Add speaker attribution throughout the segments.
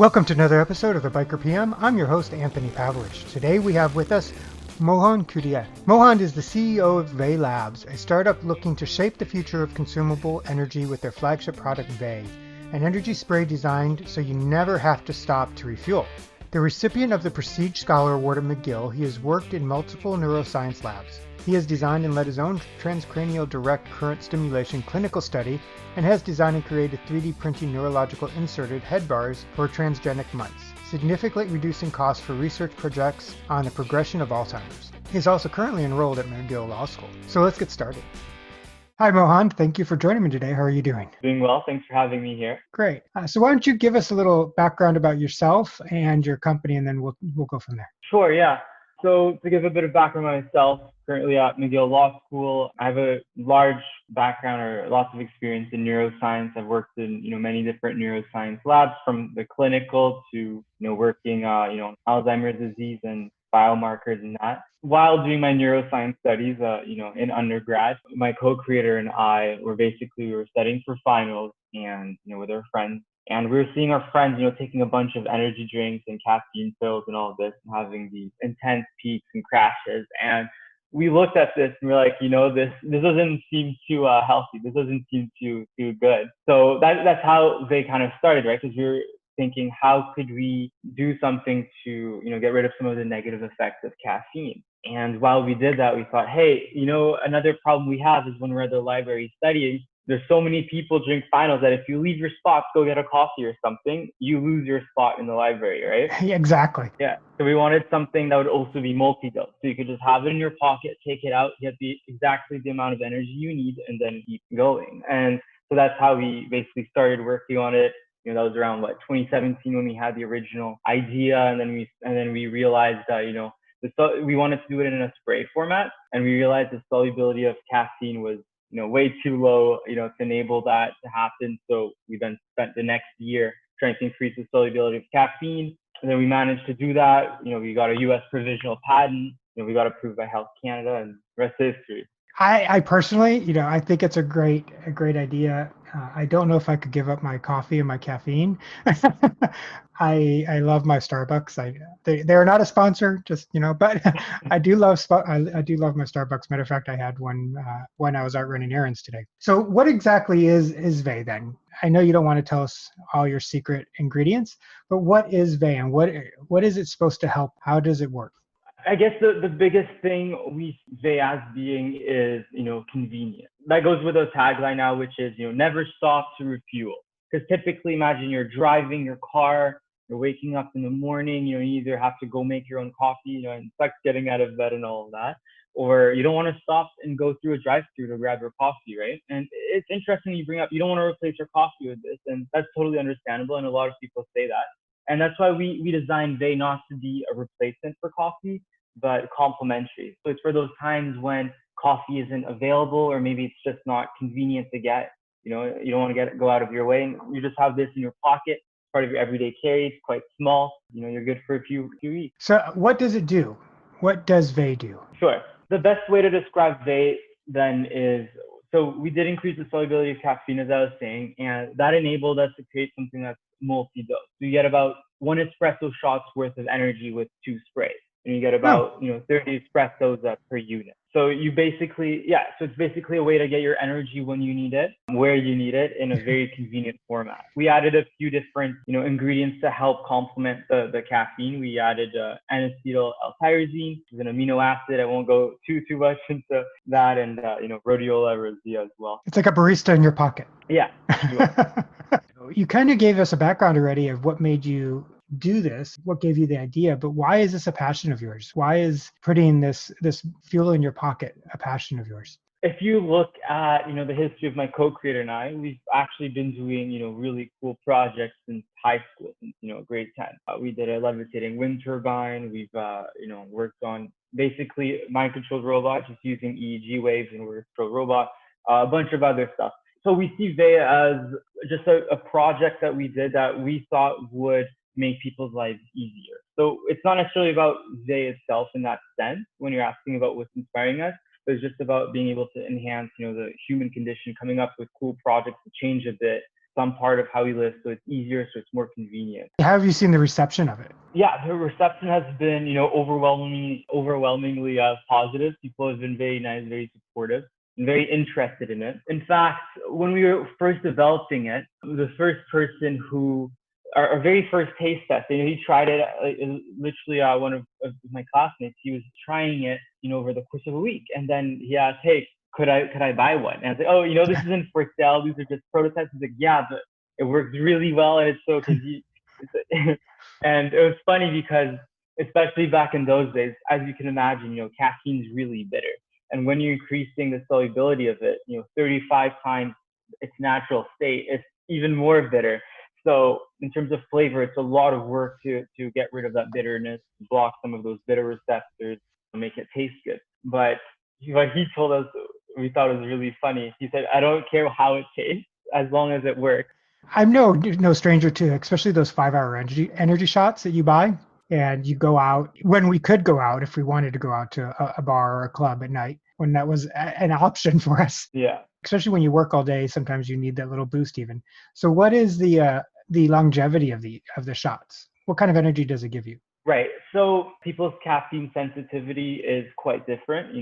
Speaker 1: Welcome to another episode of the Biker PM. I'm your host, Anthony Pavelich. Today we have with us Mohand Khouider. Mohand is the CEO of Vey Labs, a startup looking to shape the future of consumable energy with their flagship product, Vey, an energy spray designed so you never have to stop to refuel. The recipient of the Prestige Scholar Award at McGill, he has worked in multiple neuroscience labs. He has designed and led his own transcranial direct current stimulation clinical study and has designed and created 3D printing neurological inserted head bars for transgenic mice, significantly reducing costs for research projects on the progression of Alzheimer's. He is also currently enrolled at McGill Law School. So let's get started. Hi, Mohand. Thank you for joining me today. How are you doing?
Speaker 2: Doing well. Thanks for having me here.
Speaker 1: Great. So why don't you give us a little background about yourself and your company, and then we'll go from there.
Speaker 2: Sure, yeah. So to give a bit of background on myself, currently at McGill Law School, I have a large background or lots of experience in neuroscience. I've worked in many different neuroscience labs, from the clinical to working on Alzheimer's disease and biomarkers and that. While doing my neuroscience studies, in undergrad, my co-creator and I we were studying for finals, and with our friends. And we were seeing our friends, taking a bunch of energy drinks and caffeine pills and all of this, and having these intense peaks and crashes. And we looked at this and we're like, this doesn't seem too healthy. This doesn't seem too good. So that's how they kind of started, right? Because we were thinking, how could we do something to, get rid of some of the negative effects of caffeine? And while we did that, we thought, hey, another problem we have is when we're at the library studying, there's so many people during finals that if you leave your spot, go get a coffee or something, you lose your spot in the library, right?
Speaker 1: Exactly.
Speaker 2: Yeah. So we wanted something that would also be multi-dose. So you could just have it in your pocket, take it out, get exactly the amount of energy you need, and then keep going. And so that's how we basically started working on it. That was around 2017 when we had the original idea, and then we realized that we wanted to do it in a spray format, and we realized the solubility of caffeine was way too low, to enable that to happen. So we then spent the next year trying to increase the solubility of caffeine. And then we managed to do that. We got a US provisional patent, we got approved by Health Canada, and the rest is history.
Speaker 1: I personally, I think it's a great idea. I don't know if I could give up my coffee and my caffeine. I love my Starbucks. They are not a sponsor, but I do love I do love my Starbucks. Matter of fact, I had one when I was out running errands today. So what exactly is Vey then? I know you don't want to tell us all your secret ingredients, but what is Vey, and what is it supposed to help? How does it work?
Speaker 2: I guess the biggest thing we say as being is, convenient. That goes with a tagline now, which is, never stop to refuel. Because typically, imagine you're driving your car, you're waking up in the morning, you either have to go make your own coffee, and sucks getting out of bed and all of that, or you don't want to stop and go through a drive-through to grab your coffee, right? And it's interesting you bring up, you don't want to replace your coffee with this, and that's totally understandable, and a lot of people say that. And that's why we designed Vey not to be a replacement for coffee, but complementary. So it's for those times when coffee isn't available, or maybe it's just not convenient to get. You don't want to go out of your way, and you just have this in your pocket, part of your everyday carry. It's quite small. You're good for a few weeks.
Speaker 1: So what does it do? What does Vey do?
Speaker 2: Sure. The best way to describe Vey then is, so we did increase the solubility of caffeine, as I was saying, and that enabled us to create something that's multi-dose. So you get about 1 espresso shot's worth of energy with 2 sprays. And you get about 30 espressos per unit. So you basically, so it's basically a way to get your energy when you need it, where you need it, in a very convenient format. We added a few different ingredients to help complement the caffeine. We added N-acetyl L-tyrosine, which is an amino acid. I won't go too much into that, and rhodiola rosea as well.
Speaker 1: It's like a barista in your pocket.
Speaker 2: Yeah.
Speaker 1: You kind of gave us a background already of what made you do this, what gave you the idea, but why is this a passion of yours? Why is putting this fuel in your pocket a passion of yours?
Speaker 2: If you look at the history of my co-creator and I, we've actually been doing really cool projects since high school, since grade 10. We did a levitating wind turbine. We've worked on basically mind-controlled robots, just using EEG waves and order-controlled robot, a bunch of other stuff. So we see Vey as just a project that we did that we thought would make people's lives easier. So it's not necessarily about Vey itself in that sense when you're asking about what's inspiring us, but it's just about being able to enhance, the human condition, coming up with cool projects to change a bit some part of how he lives, so it's easier, so it's more convenient.
Speaker 1: How have you seen the reception of it?
Speaker 2: Yeah, the reception has been, overwhelmingly positive. People have been very nice, very supportive, and very interested in it. In fact, when we were first developing it, the first person who, our very first taste test, he tried it, literally one of my classmates, he was trying it, over the course of a week. And then he asked, hey, could I buy one? And I was like, oh, this isn't for sale. These are just prototypes. He's like, yeah, but it works really well. And it's so, and it was funny because, especially back in those days, as you can imagine, caffeine's really bitter. And when you're increasing the solubility of it, 35 times its natural state, it's even more bitter. So in terms of flavor, it's a lot of work to get rid of that bitterness, block some of those bitter receptors, make it taste good. But what he told us, we thought was really funny. He said, I don't care how it tastes as long as it works.
Speaker 1: I'm no stranger to especially those 5-hour energy shots that you buy, and you go out when we could go out if we wanted to go out to a bar or a club at night when that was an option for us.
Speaker 2: Yeah.
Speaker 1: Especially when you work all day, sometimes you need that little boost even. So what is the longevity of the shots? What kind of energy does it give you?
Speaker 2: Right. So people's caffeine sensitivity is quite different.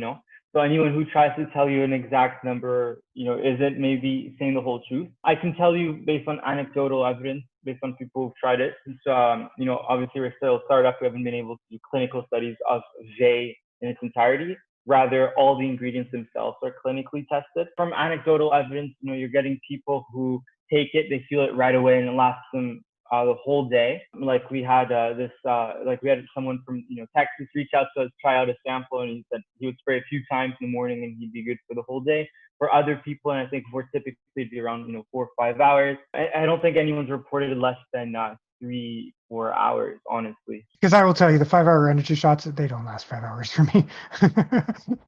Speaker 2: So anyone who tries to tell you an exact number, isn't maybe saying the whole truth. I can tell you based on anecdotal evidence, based on people who've tried it. Since, obviously we're still a startup, we haven't been able to do clinical studies of J in its entirety. Rather, all the ingredients themselves are clinically tested. From anecdotal evidence, you're getting people who take it, they feel it right away, and it lasts them the whole day. Like we had we had someone from Texas reach out to us, try out a sample, and he said he would spray a few times in the morning and he'd be good for the whole day. For other people, and I think we're typically be around 4 or 5 hours. I don't think anyone's reported less than 3-4 hours, honestly.
Speaker 1: Because I will tell you, the 5-hour energy shots, they don't last 5 hours for me.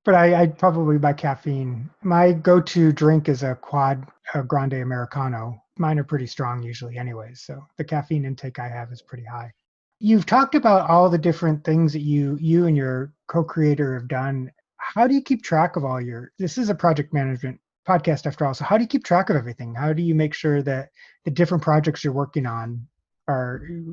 Speaker 1: But I probably buy caffeine. My go-to drink is a grande Americano. Mine are pretty strong usually anyways, so the caffeine intake I have is pretty high. You've talked about all the different things that you and your co-creator have done. How do you keep track of this is a project management podcast after all, so how do you keep track of everything? How do you make sure that the different projects you're working on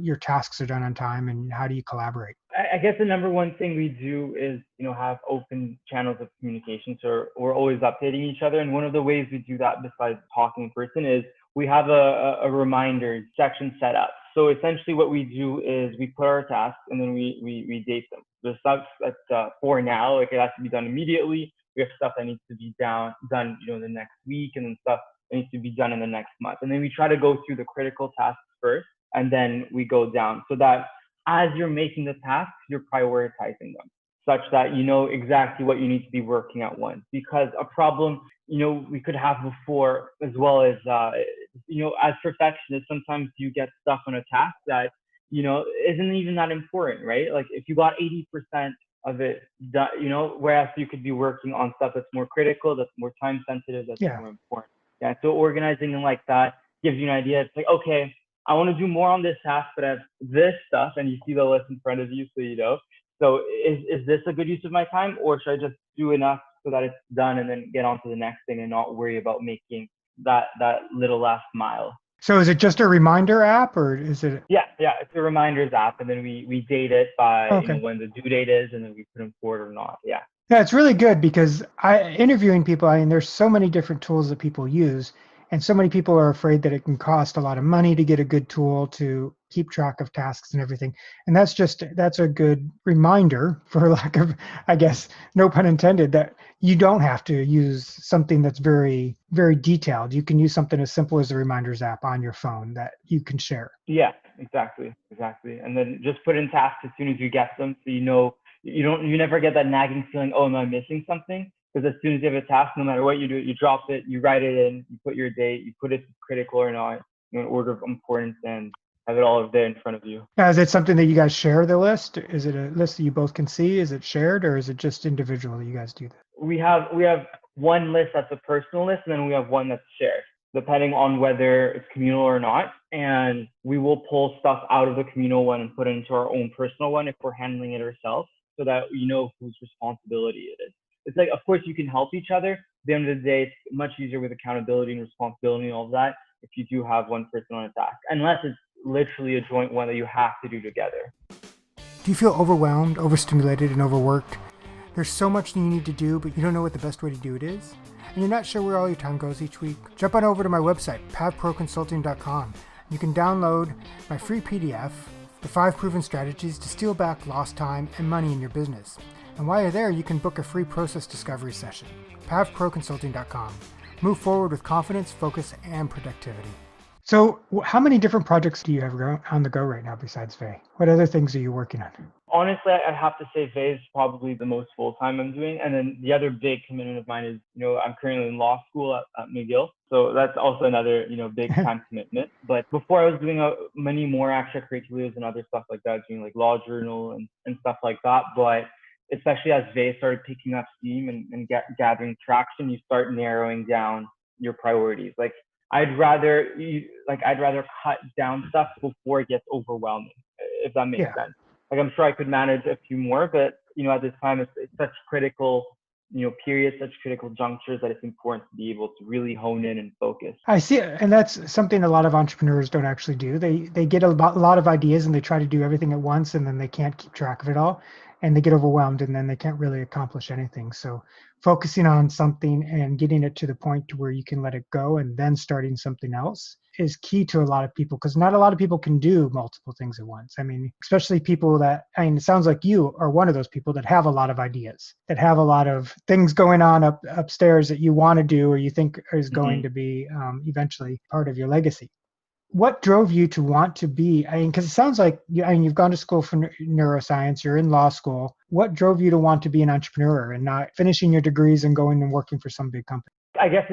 Speaker 1: your tasks are done on time, and how do you collaborate?
Speaker 2: I guess the number one thing we do is, have open channels of communication. So we're always updating each other. And one of the ways we do that besides talking in person is we have a reminder section set up. So essentially what we do is we put our tasks and then we date them. The stuff that's for now, it has to be done immediately. We have stuff that needs to be done, the next week, and then stuff that needs to be done in the next month. And then we try to go through the critical tasks first, and then we go down so that as you're making the tasks, you're prioritizing them such that you know exactly what you need to be working at once. Because a problem, we could have before, as well as, as perfectionists, sometimes you get stuck on a task that, isn't even that important, right? Like if you got 80% of it done, whereas you could be working on stuff that's more critical, that's more time sensitive, that's more important. Yeah. So organizing them like that gives you an idea. It's like, okay, I want to do more on this task, but I have this stuff, and you see the list in front of you, so you know. So is this a good use of my time, or should I just do enough so that it's done and then get on to the next thing and not worry about making that little last mile?
Speaker 1: So is it just a reminder app, or is it?
Speaker 2: Yeah, it's a reminders app, and then we date it by when the due date is, and then we put them forward or not. Yeah.
Speaker 1: Yeah, it's really good because interviewing people, there's so many different tools that people use, and so many people are afraid that it can cost a lot of money to get a good tool to keep track of tasks and everything. And that's a good reminder, for lack of, I guess, no pun intended, that you don't have to use something that's very, very detailed. You can use something as simple as the reminders app on your phone that you can share.
Speaker 2: Yeah, exactly. And then just put in tasks as soon as you get them, so you never get that nagging feeling, oh, am I missing something? Because as soon as you have a task, no matter what you do, you drop it, you write it in, you put your date, you put it critical or not, in order of importance, and have it all there in front of you.
Speaker 1: Now, is it something that you guys share the list? Is it a list that you both can see? Is it shared, or is it just individual that you guys do that?
Speaker 2: We have one list that's a personal list, and then we have one that's shared, depending on whether it's communal or not. And we will pull stuff out of the communal one and put it into our own personal one if we're handling it ourselves, so that you know whose responsibility it is. It's like, of course, you can help each other. At the end of the day, it's much easier with accountability and responsibility and all of that if you do have one person on a task, unless it's literally a joint one that you have to do together.
Speaker 1: Do you feel overwhelmed, overstimulated, and overworked? There's so much that you need to do, but you don't know what the best way to do it is? And you're not sure where all your time goes each week? Jump on over to my website, pavproconsulting.com. You can download my free PDF, The 5 Proven Strategies to Steal Back Lost Time and Money in Your Business. And while you're there, you can book a free process discovery session. pavproconsulting.com. Move forward with confidence, focus, and productivity. So how many different projects do you have on the go right now besides Vay? What other things are you working on?
Speaker 2: Honestly, I have to say Vay is probably the most full-time I'm doing. And then the other big commitment of mine is, I'm currently in law school at McGill. So that's also another, big time commitment. But before I was doing many more extracurriculars and other stuff like that, doing like law journal and stuff like that. But especially as Vay started picking up steam and gathering traction, you start narrowing down your priorities. Like I'd rather cut down stuff before it gets overwhelming, if that makes sense. Like I'm sure I could manage a few more, but at this time it's such critical periods, such critical junctures that it's important to be able to really hone in and focus.
Speaker 1: I see it, and that's something a lot of entrepreneurs don't actually do. They get a lot of ideas and they try to do everything at once, and then they can't keep track of it all, and they get overwhelmed, and then they can't really accomplish anything. So focusing on something and getting it to the point to where you can let it go and then starting something else is key to a lot of people, because not a lot of people can do multiple things at once. I mean, especially people it sounds like you are one of those people that have a lot of ideas, that have a lot of things going on upstairs that you want to do or you think is going to be eventually part of your legacy. What drove you to want to be, because it sounds like you've gone to school for neuroscience, you're in law school. What drove you to want to be an entrepreneur and not finishing your degrees and going and working for some big company?
Speaker 2: I guess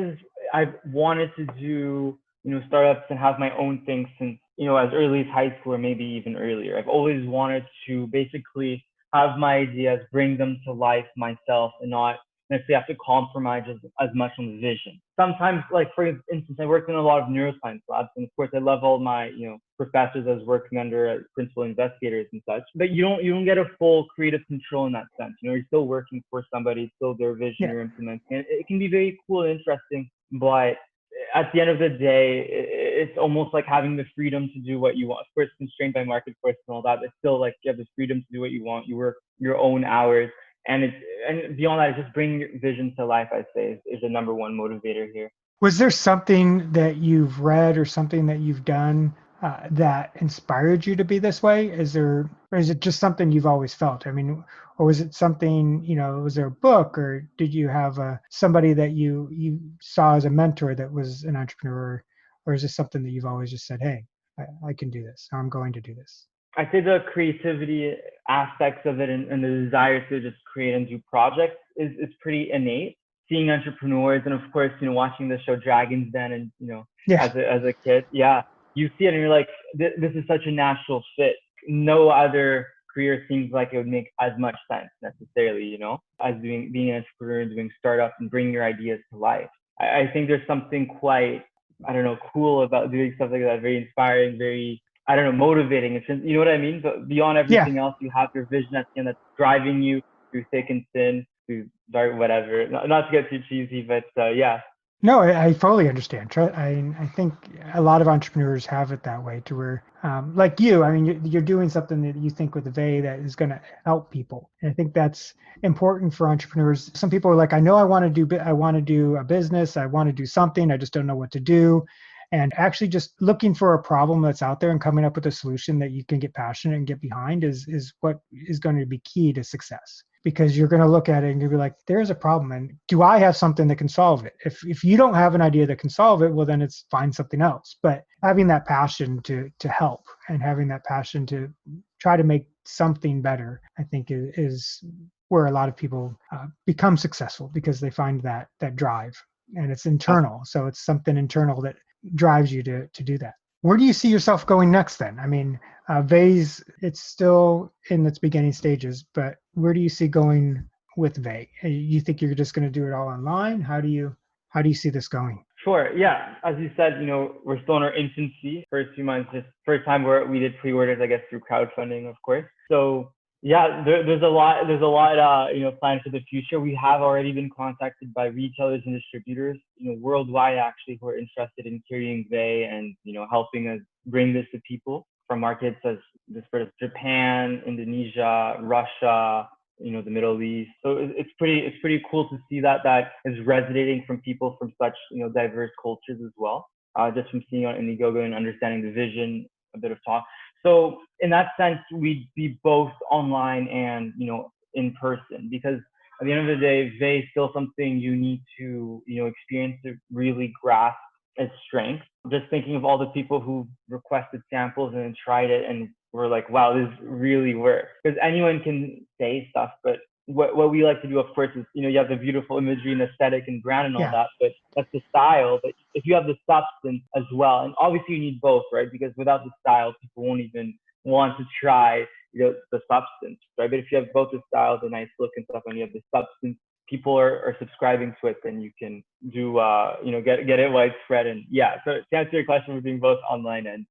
Speaker 2: I've wanted to do startups and have my own thing since, as early as high school or maybe even earlier. I've always wanted to basically have my ideas, bring them to life myself and not necessarily have to compromise as much on the vision. Sometimes, like for instance, I worked in a lot of neuroscience labs, and of course I love all my, professors I was working under as principal investigators and such, but you don't get a full creative control in that sense. You're still working for somebody, it's still their vision you're implementing. And it can be very cool and interesting, but at the end of the day, it's almost like having the freedom to do what you want. Of course, constrained by market forces and all that, but still like you have the freedom to do what you want. You work your own hours. And beyond that, it's just bringing your vision to life, I'd say, is the number one motivator here.
Speaker 1: Was there something that you've read or something that you've done that inspired you to be this way? Or is it just something you've always felt? I mean, or was it something, was there a book, or did you have somebody that you saw as a mentor that was an entrepreneur, or is this something that you've always just said, hey, I can do this, or I'm going to do this?
Speaker 2: I'd say the creativity aspects of it and the desire to just create and do projects is pretty innate. Seeing entrepreneurs and of course, watching the show Dragon's Den and, as a kid, you see it and you're like, this is such a natural fit. No other career seems like it would make as much sense necessarily, as being an entrepreneur and doing startups and bringing your ideas to life. I think there's something quite, cool about doing stuff like that, very inspiring, very, motivating. It's, you know what I mean? But beyond everything else, you have your vision at the end that's driving you through thick and thin, through dark, whatever. Not to get too cheesy, but yeah.
Speaker 1: No, I fully understand. I think a lot of entrepreneurs have it that way, to where, like you, I mean, you're doing something that you think with the Vay that is going to help people. And I think that's important for entrepreneurs. Some people are like, I know I want to do a business, I want to do something, I just don't know what to do. And actually just looking for a problem that's out there and coming up with a solution that you can get passionate and get behind is what is going to be key to success. Because you're going to look at it and you'll be like, there's a problem, and do I have something that can solve it? If you don't have an idea that can solve it, well, then it's find something else. But having that passion to help and having that passion to try to make something better, I think is where a lot of people become successful, because they find that drive, and it's internal. So it's something internal that drives you to do that. Where do you see yourself going next then? I mean, Vay's, it's still in its beginning stages, but where do you see going with Vay? You think you're just going to do it all online? How do you see this going?
Speaker 2: Sure. Yeah. As you said, we're still in our infancy. First few months, just first time where we did pre-orders, I guess, through crowdfunding, of course. So, There's a lot planned for the future. We have already been contacted by retailers and distributors, worldwide actually, who are interested in carrying Vey and, helping us bring this to people from markets as disparate as Japan, Indonesia, Russia, the Middle East. So it's pretty cool to see that is resonating from people from such, diverse cultures as well. Just from seeing on Indiegogo and understanding the vision, a bit of talk. So in that sense, we'd be both online and, in person, because at the end of the day, Vey is still something you need to, experience to really grasp its strength. Just thinking of all the people who requested samples and then tried it and were like, wow, this really works. Because anyone can say stuff, but what we like to do, of course, is, you have the beautiful imagery and aesthetic and brand and all
Speaker 1: Yeah.
Speaker 2: that, but that's the style. But if you have the substance as well, and obviously you need both, right? Because without the style, people won't even want to try, the substance, right? But if you have both the style, the nice look and stuff, and you have the substance, people are subscribing to it, then you can do, get it widespread. And yeah, so to answer your question, we're doing both online and,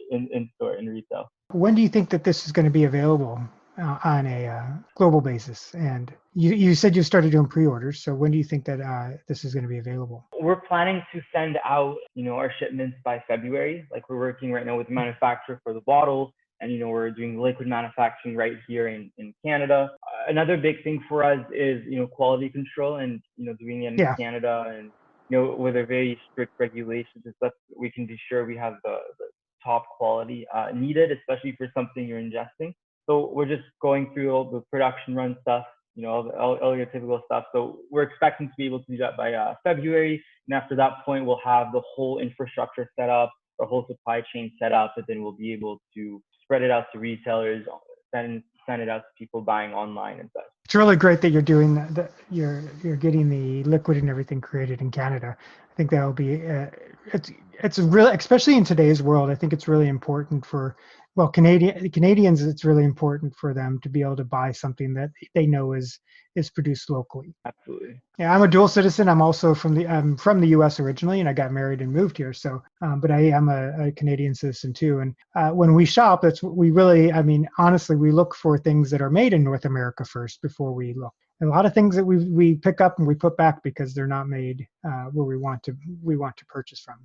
Speaker 2: in store, in retail.
Speaker 1: When do you think that this is going to be available on a global basis? And you said you started doing pre-orders. So when do you think that this is going to be available?
Speaker 2: We're planning to send out, our shipments by February. Like, we're working right now with the manufacturer for the bottle, and, we're doing liquid manufacturing right here in Canada. Another big thing for us is, quality control, and, doing it in
Speaker 1: Yeah.
Speaker 2: Canada, and, with a very strict regulations and stuff, we can be sure we have the top quality needed, especially for something you're ingesting. So we're just going through all the production run stuff, all your typical stuff. So we're expecting to be able to do that by February. And after that point, we'll have the whole infrastructure set up, the whole supply chain set up, and then we'll be able to spread it out to retailers, send it out to people buying online and such.
Speaker 1: It's really great that you're doing that. You're getting the liquid and everything created in Canada. I think that'll be it's really, especially in today's world. I think it's really important for, well, Canadians. It's really important for them to be able to buy something that they know is produced locally.
Speaker 2: Absolutely.
Speaker 1: Yeah, I'm a dual citizen. I'm from the U.S. originally, and I got married and moved here. So, but I am a Canadian citizen too. And when we shop, that's what we really. I mean, honestly, we look for things that are made in North America first before we look. And a lot of things that we pick up and we put back because they're not made where we want to purchase from.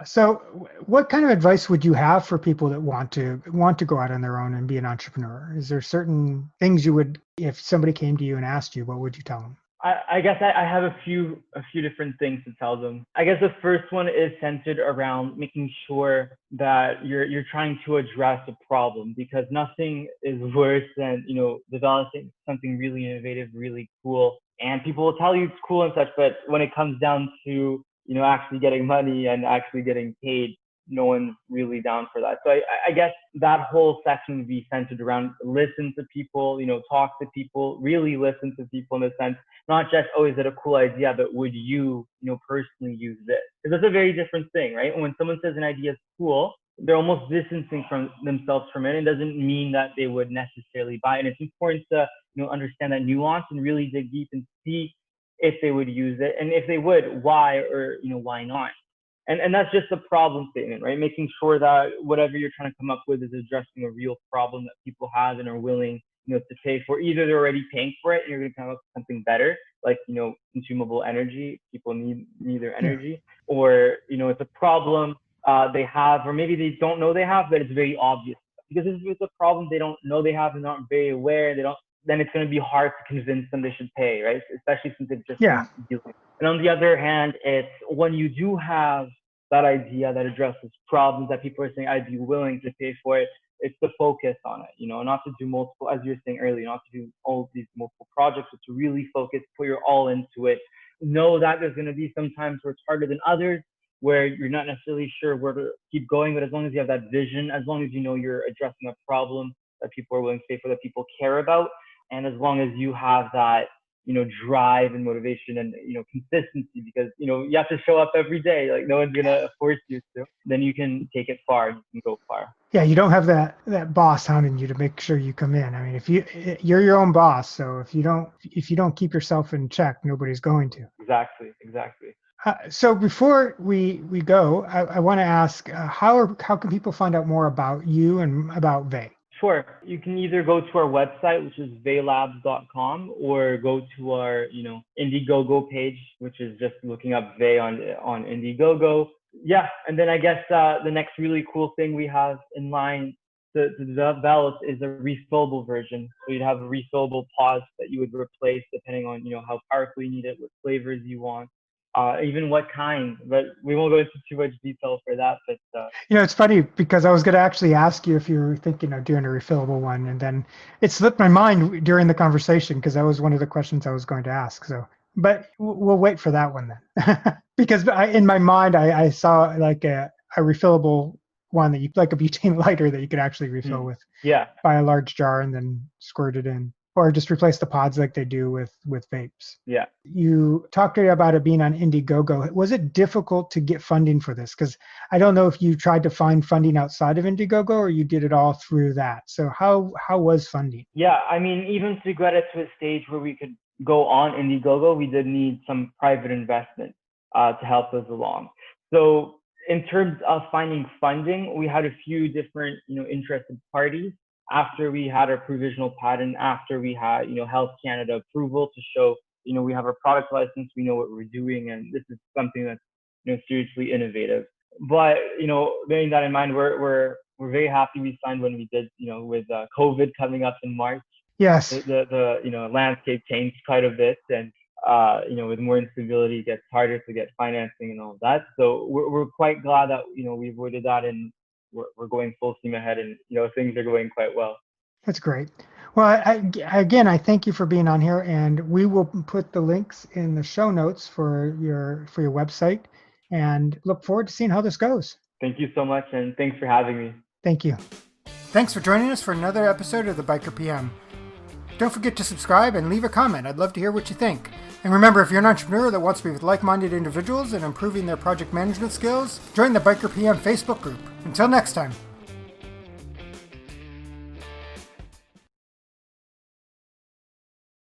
Speaker 1: So, what kind of advice would you have for people that want to go out on their own and be an entrepreneur? Is there certain things you would, if somebody came to you and asked you, what would you tell them?
Speaker 2: I guess I have a few different things to tell them. I guess the first one is centered around making sure that you're trying to address a problem, because nothing is worse than, developing something really innovative, really cool, and people will tell you it's cool and such, but when it comes down to, actually getting money and actually getting paid, no one's really down for that. So I guess that whole section would be centered around listen to people, talk to people, really listen to people in the sense, not just, oh, is it a cool idea, but would you, personally use this? Because that's a very different thing, right? When someone says an idea is cool, they're almost distancing from themselves from it. It doesn't mean that they would necessarily buy it. And it's important to, understand that nuance and really dig deep and see if they would use it. And if they would, why, or, why not? And that's just a problem statement, right? Making sure that whatever you're trying to come up with is addressing a real problem that people have and are willing, to pay for. Either they're already paying for it and you're going to come up with something better, like, consumable energy. People need their energy, or, it's a problem they have, or maybe they don't know they have, but it's very obvious. Because if it's a problem they don't know they have and not very aware, then it's going to be hard to convince them they should pay, right? Especially since they've just been dealing. And on the other hand, it's when you do have that idea that addresses problems that people are saying, I'd be willing to pay for it, it's to focus on it, not to do multiple, as you were saying earlier, not to do all these multiple projects, but to really focus, put your all into it. Know that there's going to be some times where it's harder than others, where you're not necessarily sure where to keep going, but as long as you have that vision, as long as you're addressing a problem that people are willing to pay for, that people care about, and as long as you have that, drive and motivation and, consistency, because, you have to show up every day. Like, no one's going to force you to. Then you can take it far. You can go far.
Speaker 1: Yeah, you don't have that boss hounding you to make sure you come in. I mean, if you're your own boss, so if you don't keep yourself in check, nobody's going to.
Speaker 2: Exactly.
Speaker 1: So before we go, I want to ask how can people find out more about you and about Vey?
Speaker 2: Sure. You can either go to our website, which is vaylabs.com, or go to our, Indiegogo page, which is just looking up Vay on Indiegogo. Yeah, and then I guess the next really cool thing we have in line to develop is a refillable version. So you'd have a refillable pods that you would replace depending on how powerful you need it, what flavors you want, even what kind. But we won't go into too much detail for that. But
Speaker 1: It's funny because I was going to actually ask you if you were thinking of doing a refillable one, and then it slipped my mind during the conversation because that was one of the questions I was going to ask. So, but we'll wait for that one then, because in my mind I saw like a refillable one that you like a butane lighter that you could actually refill with.
Speaker 2: Yeah.
Speaker 1: Buy a large jar and then squirt it in, or just replace the pods like they do with vapes.
Speaker 2: Yeah.
Speaker 1: You talked about it being on Indiegogo. Was it difficult to get funding for this? Because I don't know if you tried to find funding outside of Indiegogo or you did it all through that. So how was funding?
Speaker 2: Yeah, I mean, even to get it to a stage where we could go on Indiegogo, we did need some private investment to help us along. So in terms of finding funding, we had a few different, interested parties. After we had our provisional patent, after we had, Health Canada approval to show, we have our product license, we know what we're doing, and this is something that's, seriously innovative. But, bearing that in mind, we're very happy we signed when we did, with COVID coming up in March.
Speaker 1: Yes.
Speaker 2: The landscape changed quite a bit, and with more instability, it gets harder to get financing and all of that. So we're quite glad that we avoided that, and we're going full steam ahead, and things are going quite well.
Speaker 1: That's great. Well, I thank you for being on here, and we will put the links in the show notes for your website, and look forward to seeing how this goes.
Speaker 2: Thank you so much, and thanks for having me.
Speaker 1: Thank you. Thanks for joining us for another episode of the Biker PM. Don't forget to subscribe and leave a comment. I'd love to hear what you think. And remember, if you're an entrepreneur that wants to be with like-minded individuals and improving their project management skills, join the Biker PM Facebook group. Until next time.